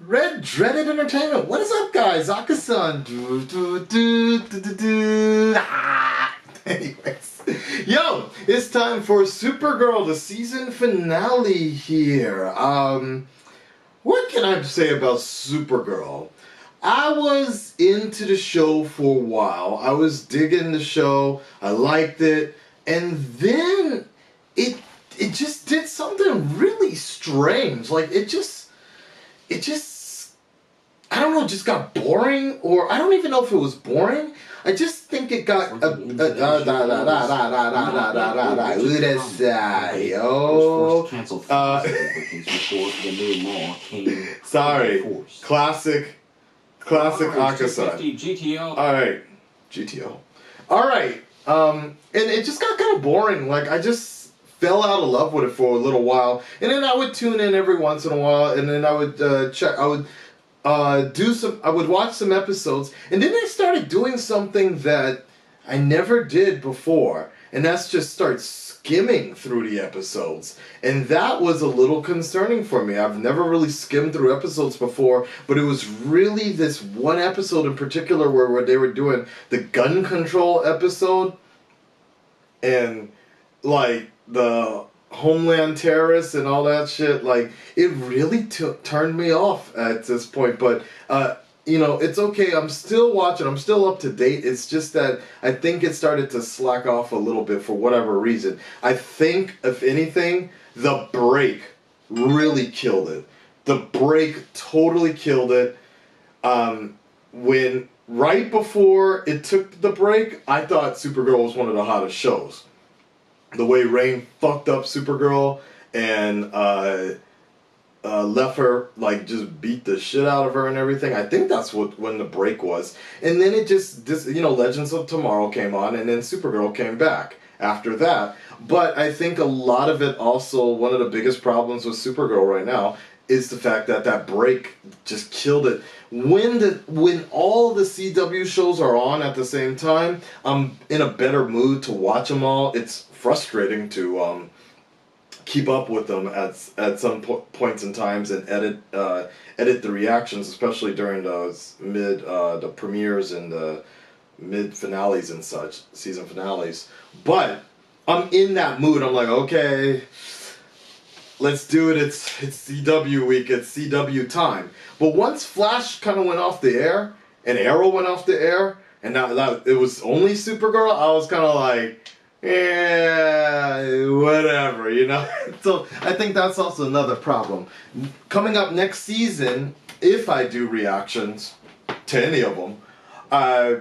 Red Dreaded Entertainment. What is up, guys? Akasan. Anyways, yo, it's time for Supergirl, the season finale here. What can I say about Supergirl? I was into the show for a while. I was digging the show. I liked it, and then it just did something really strange. Like it just I don't know, just got boring, or I don't even know if it was boring. I just think it got sorry, classic Akasan. GTO. Alright, GTO. Alright, and it just got kind of boring. Like, I just fell out of love with it for a little while, and then I would tune in every once in a while, and then I would I would watch some episodes, and then they started doing something that I never did before, and that's just start skimming through the episodes, and that was a little concerning for me. I've never really skimmed through episodes before, but it was really this one episode in particular where they were doing the gun control episode, and like the Homeland terrorists and all that shit, like it really turned me off at this point. But you know, it's okay. I'm still watching. I'm still up to date. It's just that I think it started to slack off a little bit for whatever reason. I think, if anything, the break really killed it. The break totally killed it. When right before it took the break, I thought Supergirl was one of the hottest shows. The way Rain fucked up Supergirl and left her, like, just beat the shit out of her and everything. I think that's when the break was. And then it just, you know, Legends of Tomorrow came on, and then Supergirl came back after that. But I think a lot of it also, one of the biggest problems with Supergirl right now is the fact that that break just killed it. When all the CW shows are on at the same time, I'm in a better mood to watch them all. It's frustrating to keep up with them at some points in times and edit the reactions, especially during those the premieres and the mid finales and such, season finales. But I'm in that mood. I'm like, okay, let's do it. It's CW week. It's CW time. But once Flash kind of went off the air and Arrow went off the air, and now that it was only Supergirl, I was kind of like, yeah, whatever, you know? So I think that's also another problem. Coming up next season, if I do reactions to any of them,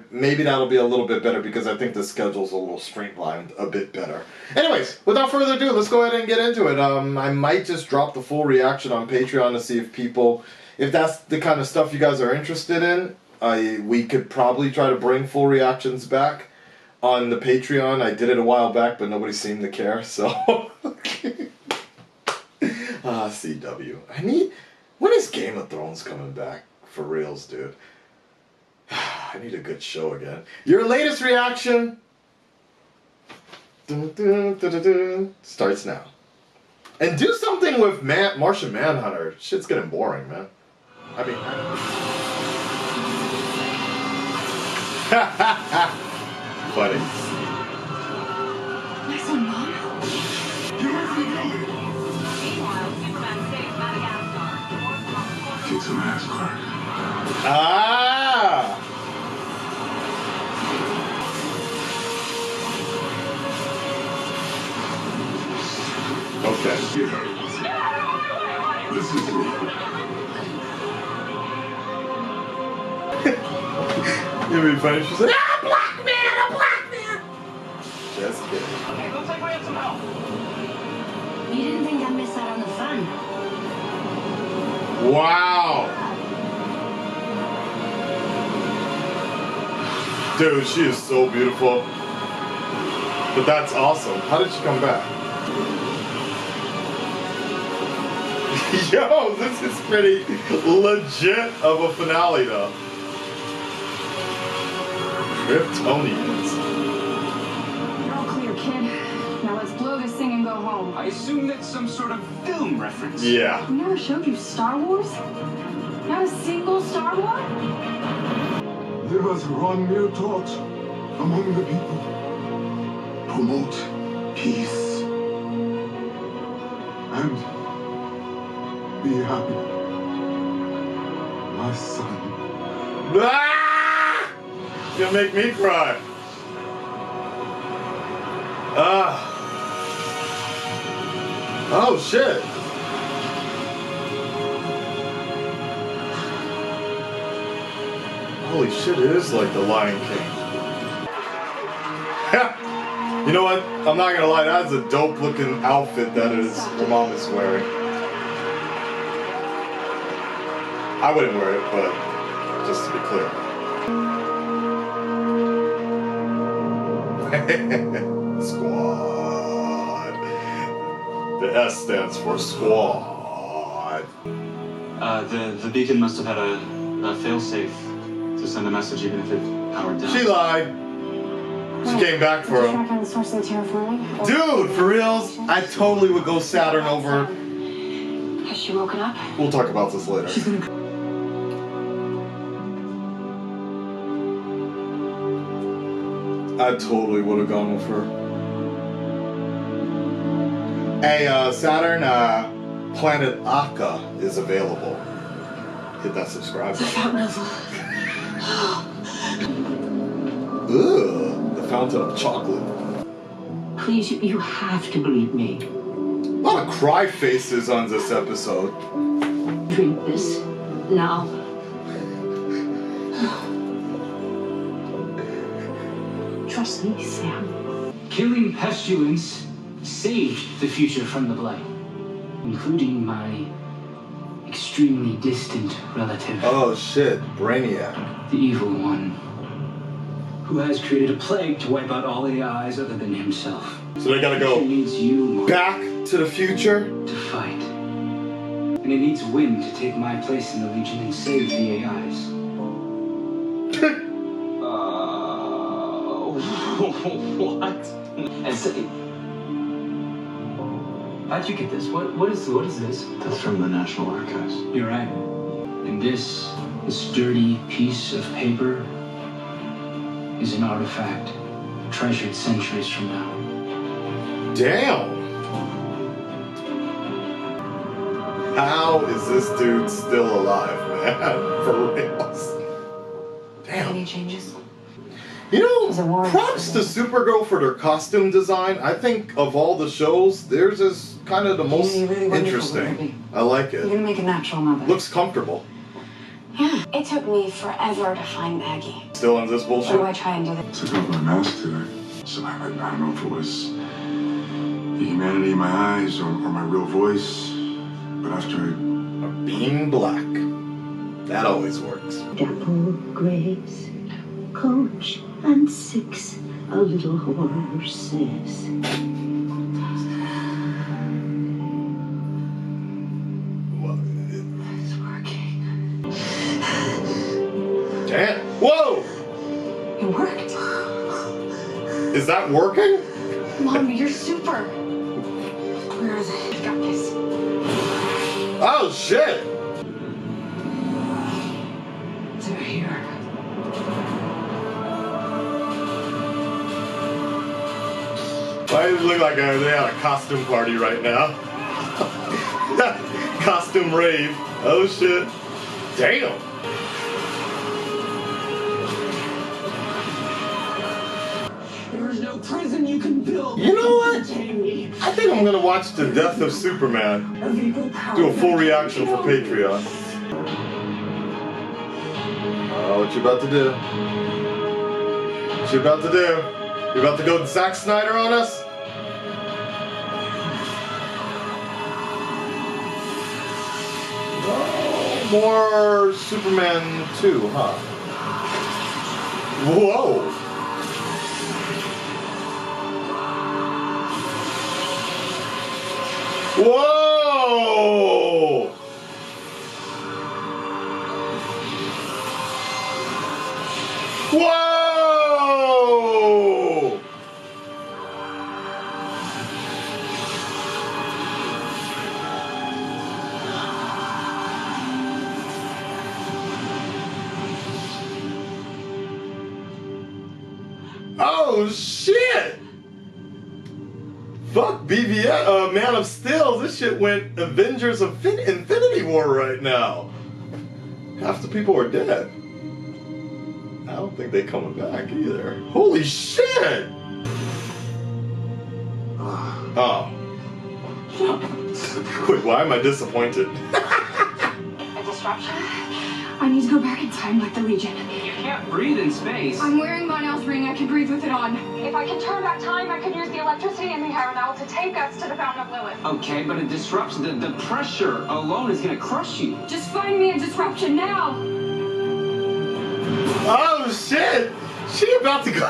maybe that'll be a little bit better because I think the schedule's a little streamlined a bit better. Anyways, without further ado, let's go ahead and get into it. I might just drop the full reaction on Patreon to see if that's the kind of stuff you guys are interested in. We could probably try to bring full reactions back on the Patreon. I did it a while back, but nobody seemed to care, so. CW. When is Game of Thrones coming back? For reals, dude. I need a good show again. Your latest reaction starts now. And do something with Martian Manhunter. Shit's getting boring, man. I mean, funny. Listen, Mom. Get some ass card. Ah! Okay. Get her. Listen to me. It'd be funny. She's like, ah, black man, a black man. Just kidding. Okay, looks like we have some help. You didn't think I'd miss out on the fun. Wow. Dude, she is so beautiful. But that's awesome. How did she come back? Yo, this is pretty legit of a finale, though. Kryptonians. You're all clear, kid. Now let's blow this thing and go home. I assume that's some sort of film reference. Yeah. We never showed you Star Wars? Now single Star War? There has run mere thought among the people. Promote peace and be happy, my son. Ah! It's gonna make me cry. Ah. Oh shit. Holy shit, it is like the Lion King. You know what? I'm not gonna lie, that's a dope looking outfit that her mom is wearing. I wouldn't wear it, but just to be clear. Squad. The S stands for squad. The beacon must have had a failsafe to send a message even if it powered down. She lied. She came back for him. Track on the source of the terraforming? Dude, for reals, I totally would go Saturn over. Has she woken up? We'll talk about this later. I totally would have gone with her. Hey, Saturn, Planet Aka is available. Hit that subscribe button. Ugh, the fountain of chocolate. Please, you have to believe me. A lot of cry faces on this episode. Drink this now. Trust me, Sam. Killing pestilence saved the future from the blight, including my extremely distant relative, Oh shit, Brainiac. the evil one, who has created a plague to wipe out all AIs other than himself. So they gotta It go needs you back to the future. to fight, and it needs Wynn to take my place in the Legion and save the AIs. What? And so, how'd you get this? What is this? That's from the National Archives. You're right. And this dirty piece of paper is an artifact treasured centuries from now. Damn. How is this dude still alive, man? For reals. Damn. Any changes? You Is it know, warm? props to Supergirl for their costume design. I think of all the shows, theirs is kind of the most Really wonderful, interesting. baby. I like You're it. gonna make a natural mother. Looks comfortable. Yeah. It took me forever to find Maggie. Still in this What do I bullshit? try and do this? Took off my mask today. So I don't know if it was the humanity in my eyes or my real voice. But after I Being black. That always works. Dapple grapes, coach, and 6 little horses. It's working. Damn. Whoa! It worked. Is that working? Mom, you're super. Where are they? I've got this. Oh shit! They're here. Why does it look like they had a costume party right now? Costume rave. Oh shit. Damn. There's no prison you can build. You know what? Contain me. I think I'm gonna watch The Death of Superman. Do a full reaction for Patreon. Oh, what you about to do? What you about to do? You about to go Zack Snyder on us? Oh, more Superman 2, huh? Whoa! Whoa! Whoa! Oh shit! Fuck BVS, Man of Steel. This shit went Avengers of Infinity War right now. Half the people are dead. I don't think they're coming back either. Holy shit! Oh. Wait, why am I disappointed? A disruption? I need to go back in time like the Legion. You can't breathe in space. I'm wearing Monel's ring. I can breathe with it on. If I can turn back time, I could use the electricity in the Aeronauts to take us to the Fountain of Lilith. Okay, but it disrupts. The pressure alone is gonna crush you. Just find me a disruption now. Oh shit! She about to go.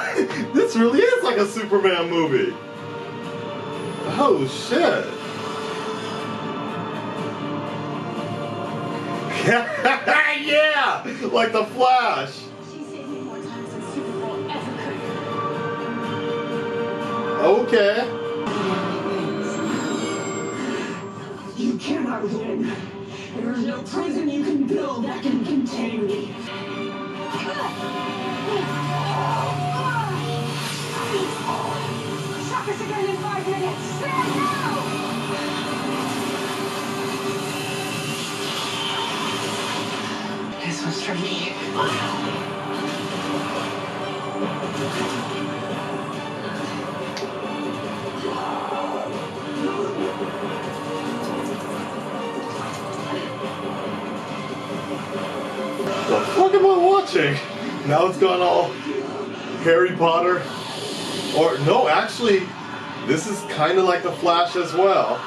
This really is like a Superman movie. Oh shit! Yeah, like the Flash. She saved me more times than Supergirl ever could. Okay. You cannot win. There is no prison you can build that can contain me. Shock us again in 5 minutes. Stand now! This was for me. The fuck am I watching? Now it's gone all Harry Potter. Or, no, actually, this is kind of like the Flash as well.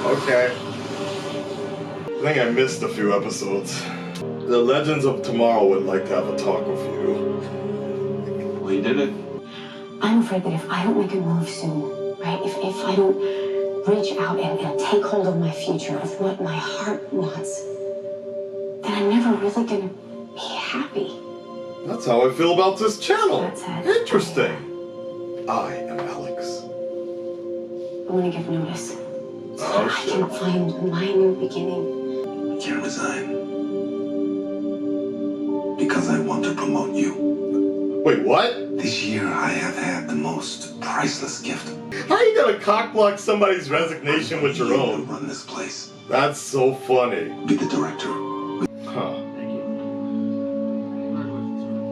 Okay. I think I missed a few episodes. The Legends of Tomorrow would like to have a talk with you. Well, you did it. I'm afraid that if I don't make a move soon, right? If I don't reach out and take hold of my future, of what my heart wants, then I'm never really gonna be happy. That's how I feel about this channel. That's it. Interesting. I am Alex. I want to give notice. So Oh, I shit. can find my new beginning. I can't resign. Because I want to promote you. Wait, what? This year I have had the most priceless gift. How are you gonna cockblock somebody's resignation with your You own? run this place. That's so funny. Be the director. Huh.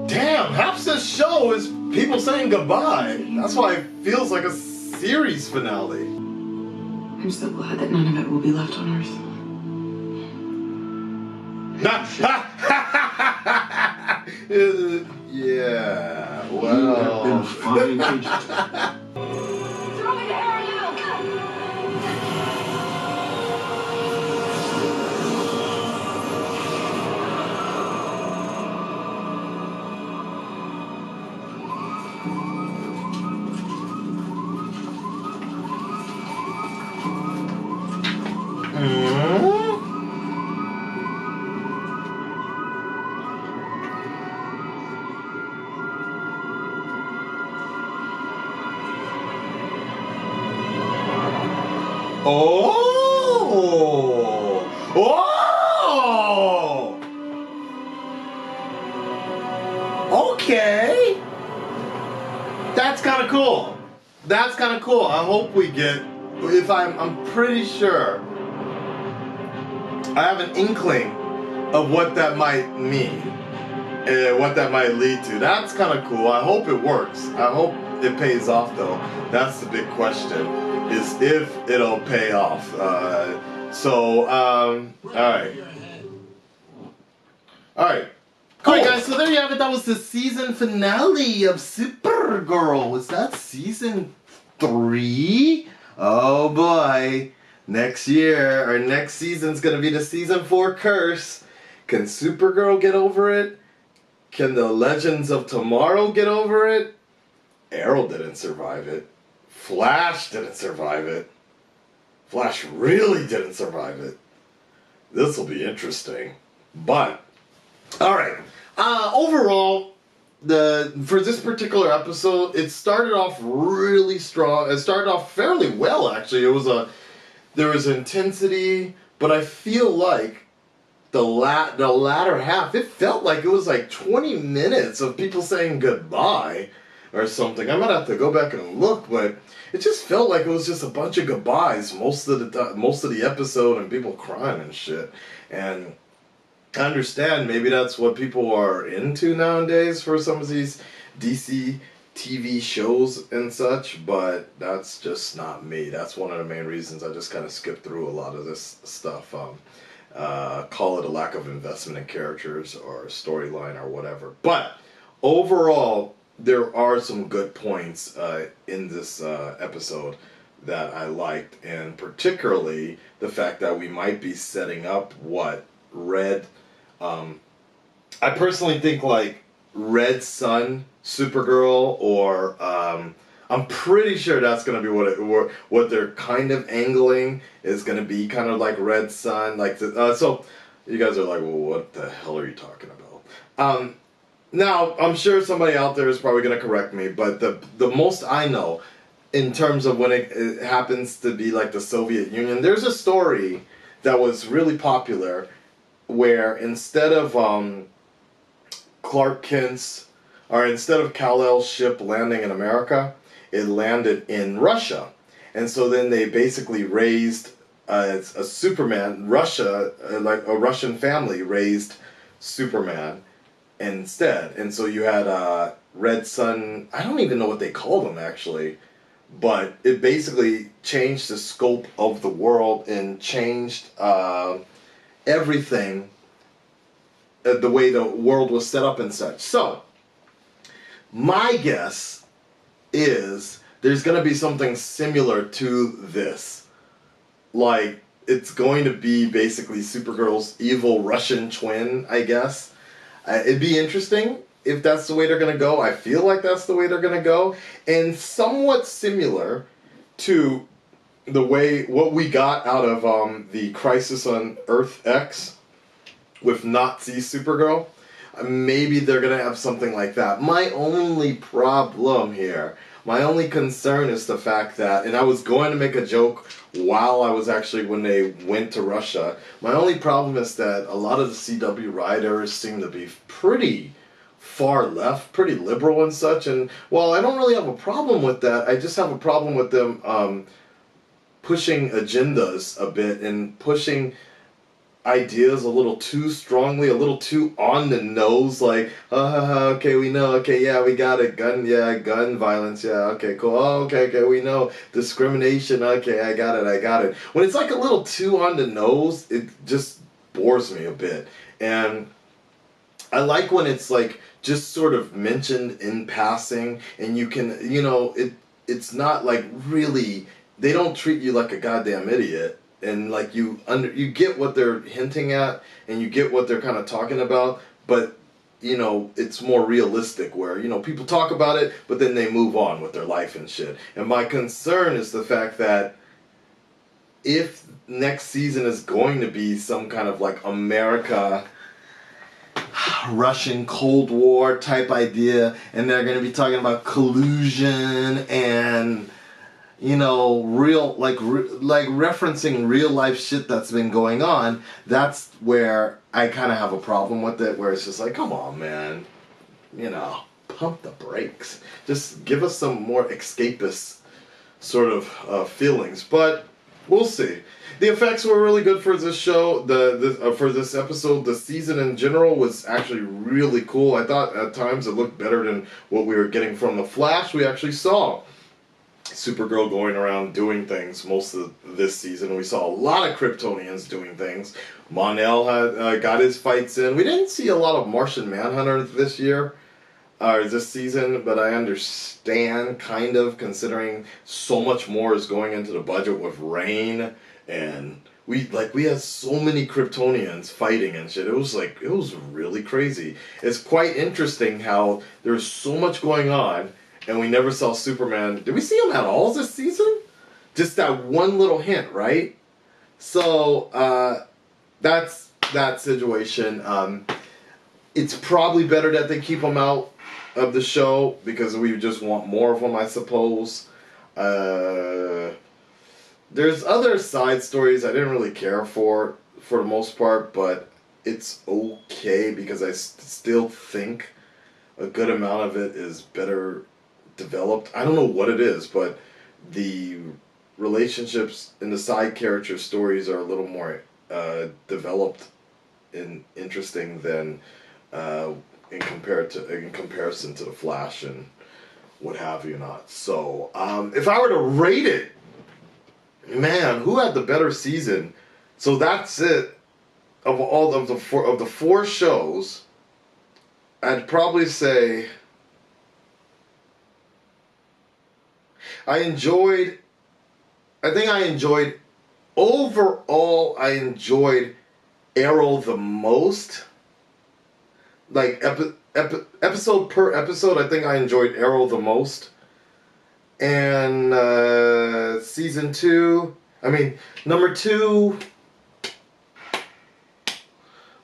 Damn, half this show is people saying goodbye. That's why it feels like a series finale. I'm so glad that none of it will be left on Earth. Yeah, You have been well. fine, agent. Throw me the Aeronauts! Oh! Oh! Okay. That's kind of cool. That's kind of cool. I hope we get. If I'm pretty sure. I have an inkling of what that might mean, what that might lead to. That's kind of cool. I hope it works. I hope it pays off, though. That's the big question. Is if it'll pay off. All right. Alright, guys, so there you have it. That was the season finale of Supergirl. Was that season 3? Oh boy. Next year, or next season's gonna be the season 4 curse. Can Supergirl get over it? Can the Legends of Tomorrow get over it? Arrow didn't survive it. Flash didn't survive it. Flash really didn't survive it. This will be interesting. But, alright. Overall, for this particular episode, it started off really strong. It started off fairly well, actually. There was intensity, but I feel like the latter half, it felt like it was like 20 minutes of people saying goodbye or something. I might have to go back and look, but it just felt like it was just a bunch of goodbyes most of the episode, and people crying and shit. And I understand maybe that's what people are into nowadays for some of these DC TV shows and such, but that's just not me. That's one of the main reasons I just kind of skip through a lot of this stuff. Call it a lack of investment in characters or storyline or whatever. But overall, there are some good points in this episode that I liked, and particularly the fact that we might be setting up Red. I personally think like Red Sun, Supergirl, or I'm pretty sure that's gonna be what they're kind of angling is gonna be, kind of like Red Sun, like so. You guys are like, well, what the hell are you talking about? Now I'm sure somebody out there is probably gonna correct me, but the most I know, in terms of when it happens to be like the Soviet Union, there's a story that was really popular where instead of Clark Kent's, or instead of Kal-El's ship landing in America, it landed in Russia. And so then they basically raised a Superman. Russia, like a Russian family, raised Superman instead. And so you had Red Sun. I don't even know what they called him actually, but it basically changed the scope of the world and changed everything, the way the world was set up and such. So my guess is there's going to be something similar to this. Like, it's going to be basically Supergirl's evil Russian twin, I guess. It'd be interesting if that's the way they're going to go. I feel like that's the way they're going to go. And somewhat similar to the way what we got out of the Crisis on Earth X with Nazi Supergirl. Maybe they're going to have something like that. My only problem here, my only concern is the fact that, and I was going to make a joke while I was actually, when they went to Russia, my only problem is that a lot of the CW writers seem to be pretty far left, pretty liberal and such, and while I don't really have a problem with that, I just have a problem with them pushing agendas a bit and pushing ideas a little too strongly, a little too on the nose, like, okay, we know, okay, yeah, we got it, gun violence, yeah, okay, cool, oh, okay, we know, discrimination, okay, I got it. When it's like a little too on the nose, it just bores me a bit, and I like when it's like just sort of mentioned in passing, and you can, it's not like really, they don't treat you like a goddamn idiot. And like you get what they're hinting at, and you get what they're kind of talking about, but it's more realistic where people talk about it, but then they move on with their life and shit. And my concern is the fact that if next season is going to be some kind of like America Russian Cold War type idea, and they're going to be talking about collusion and real, like referencing real life shit that's been going on, that's where I kind of have a problem with it, where it's just like, come on, man, pump the brakes. Just give us some more escapist sort of feelings, but we'll see. The effects were really good for this show, for this episode. The season in general was actually really cool. I thought at times it looked better than what we were getting from The Flash. We actually saw Supergirl going around doing things most of this season. We saw a lot of Kryptonians doing things. Mon-El had got his fights in. We didn't see a lot of Martian Manhunter this season, but I understand, kind of, considering so much more is going into the budget with Rain, and we had so many Kryptonians fighting and shit. It was really crazy. It's quite interesting how there's so much going on, and we never saw Superman. Did we see him at all this season? Just that one little hint, right? So, that's that situation. It's probably better that they keep him out of the show, because we just want more of them, I suppose. There's other side stories I didn't really care for the most part, but it's okay because I still think a good amount of it is better developed. I don't know what it is, but the relationships in the side character stories are a little more developed and interesting than in comparison to the Flash and what have you not. So if I were to rate it, man, who had the better season? So that's it. Of all of the four shows, I'd probably say I enjoyed overall I enjoyed Arrow the most. Like episode per episode, I think I enjoyed Arrow the most. And season 2, number 2,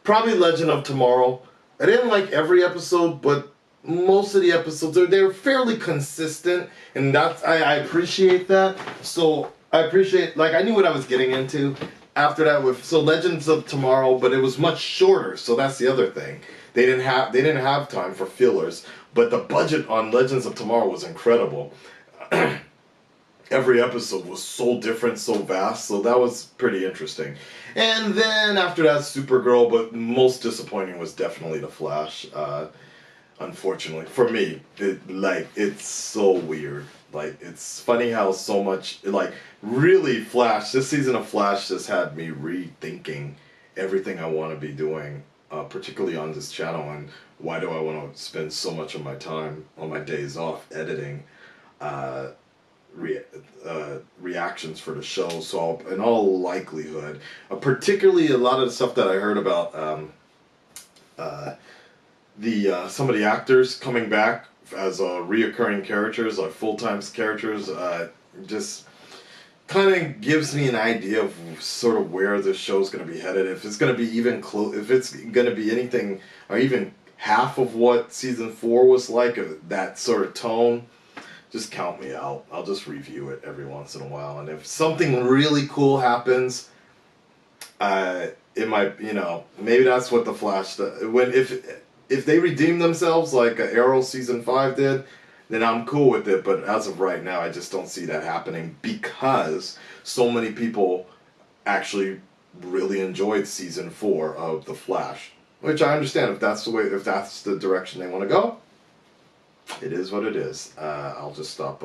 probably Legend of Tomorrow. I didn't like every episode, but most of the episodes they're fairly consistent, and I appreciate that. So I appreciate, like, I knew what I was getting into. After that, with Legends of Tomorrow, but it was much shorter. So that's the other thing. They didn't have time for fillers, but the budget on Legends of Tomorrow was incredible. Every episode was so different, so vast, so that was pretty interesting. And then after that, Supergirl, but most disappointing was definitely The Flash. Unfortunately, for me, it's so weird. Like, it's funny how so much, really Flash, this season of Flash just had me rethinking everything I want to be doing, particularly on this channel, and why do I want to spend so much of my time on my days off editing reactions for the show. So in all likelihood, particularly a lot of the stuff that I heard about some of the actors coming back as reoccurring characters, like full-time characters, just kind of gives me an idea of sort of where this show's going to be headed. If it's going to be even close, if it's going to be anything or even half of what season 4 was like, that sort of tone, just count me out. I'll just review it every once in a while, and if something really cool happens, it might, maybe that's what the Flash does. If they redeem themselves like Arrow season 5 did, then I'm cool with it. But as of right now, I just don't see that happening because so many people actually really enjoyed season 4 of The Flash, which I understand if that's the direction they want to go. It is what it is. I'll just stop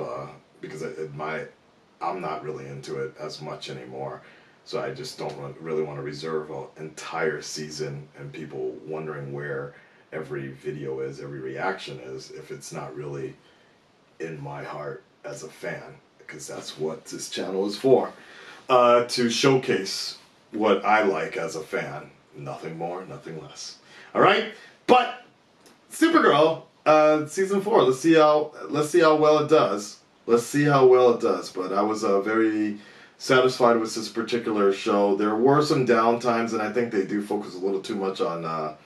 because I'm not really into it as much anymore. So I just don't really want to reserve an entire season and people wondering where every video is, every reaction is, if it's not really in my heart as a fan, because that's what this channel is for, to showcase what I like as a fan. Nothing more, nothing less. All right, but Supergirl, season 4. Let's see how well it does. But I was very satisfied with this particular show. There were some downtimes, and I think they do focus a little too much on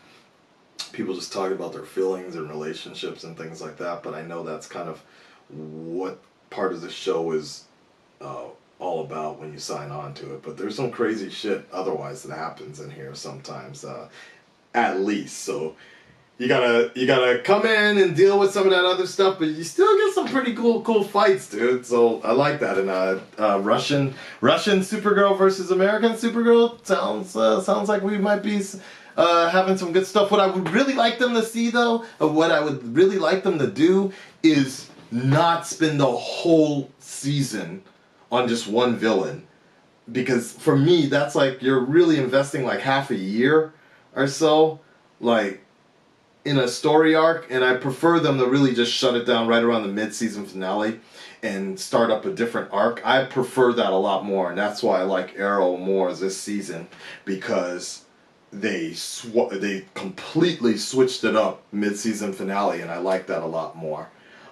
people just talking about their feelings and relationships and things like that. But I know that's kind of what part of the show is all about when you sign on to it. But there's some crazy shit otherwise that happens in here sometimes, at least. So you gotta come in and deal with some of that other stuff, but you still get some pretty cool fights, dude. So I like that. And Russian Supergirl versus American Supergirl sounds like we might be having some good stuff. What I would really like them to see, though, of what I would really like them to do, is not spend the whole season on just one villain. Because for me, that's like you're really investing like half a year or so, like, in a story arc, and I prefer them to really just shut it down right around the mid-season finale and start up a different arc. I prefer that a lot more, and that's why I like Arrow more this season, because they completely switched it up mid-season finale, and I like that a lot more.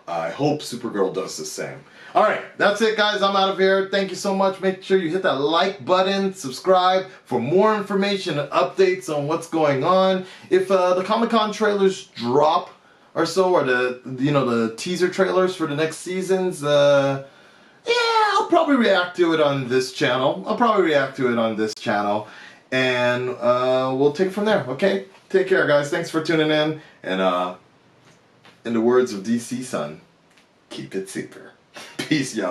I hope Supergirl does the same. Alright, that's it, guys. I'm out of here. Thank you so much. Make sure you hit that like button, subscribe for more information and updates on what's going on. If the Comic-Con trailers drop or so, or the teaser trailers for the next seasons, yeah, I'll probably react to it on this channel. and we'll take it from there. Okay, take care, guys. Thanks for tuning in, and in the words of DC Sun, keep it super. Peace, y'all.